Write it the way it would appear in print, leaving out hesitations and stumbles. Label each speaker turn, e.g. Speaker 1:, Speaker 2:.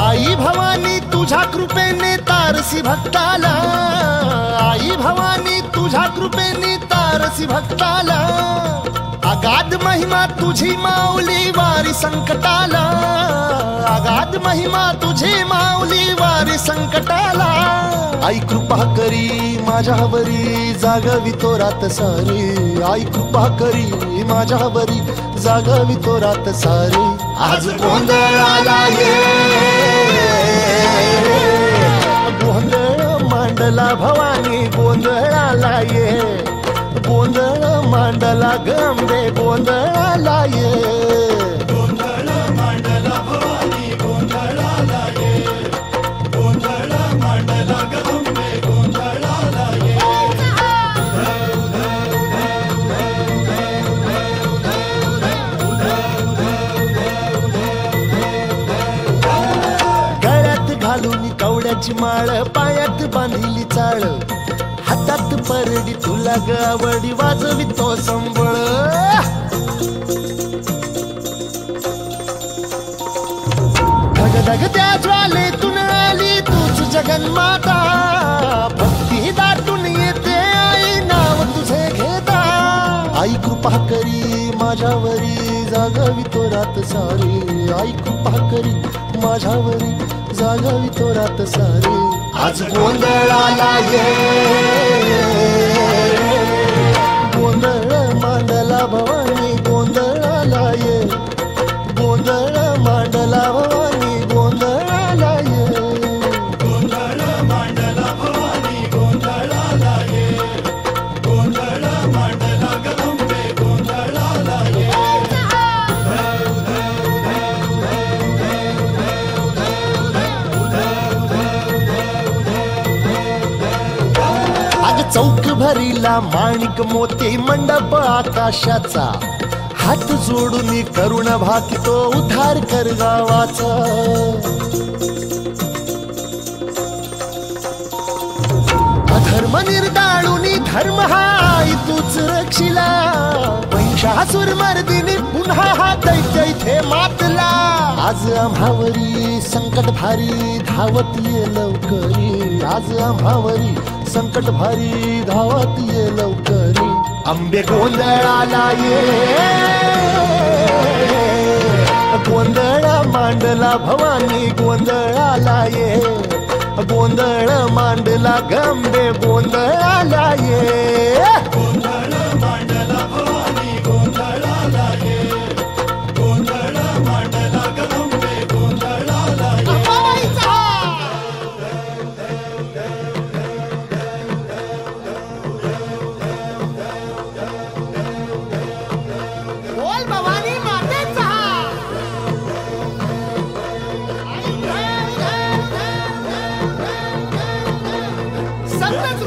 Speaker 1: आई भवानी तुझ्या कृपेने तारसी भक्ताला, आई भवानी तुझ्या कृपेने तारसी भक्ताला, अगाध महिमा तुझी माऊली वारी संकटाला, अगाध महिमा तुझी माऊली वारी संकटाला। आई कृपा करी माझ्यावरी जागवी तो रात सारी, आई कृपा करी माझ्यावरी जागवी तो रात सारी। आज गोंधळाला ये गोंधळ मांडला भवानी गोंधळाला ये, गोंधळ मांडला गंबे गोंधळाला ये,
Speaker 2: गोंधळ मांडला भवानी गोंधळाला ये, गोंधळ मांडला गंबे गोंधळाला ये।
Speaker 1: गळ्यात घालून कवड्याची माळ, पायात बांधिली चाळ, हातात परडी तुला गावडी वाजवी तो संबळ। धगधग त्या ज्वालेतून आली तूच जगन्माता, भक्ती दाटून येते आई नाव तुझे घेता। आई कृपा करी माझ्यावरी जागवी तो रात सारी, आई कृपा करी माझ्यावरी जागवी तो रात सारी। आज गोंधळाला ये गोंधळ मांडला भवानी गोंधळाला ये, गोंधळ मांडला भवानी गोंधळाला ये,
Speaker 2: गोंधळ मांडला भवानी गोंधळाला ये, गोंधळ मांडला गंबे गोंधळाला ये।
Speaker 1: चौक भरीला माणिक मोती मंडप आकाशाचा, हात जोडून करुण भाकितो उद्धार कर गावाचा। अधर्म निर्दाळून धर्म हा आई तूच रक्षिला, महिषासुर मर्दिनी पुन्हा हा दैत्य इथे मातला। आज आम्हावरी संकट भारी धावत ये लवकरी, आज आम्हावरी संकट भारी धावत ये लवकरी। अंबे गोंधळाला ये गोंधळ मांडला भवानी गोंधळाला ये, गोंधळ मांडला गंबे गोंधळाला ये,
Speaker 2: गोंधळ मांडला भवानी गोंधळाला ये, गोंधळ मांडला गंबे गोंधळाला ये।
Speaker 1: बोल भवानी मातेचा संत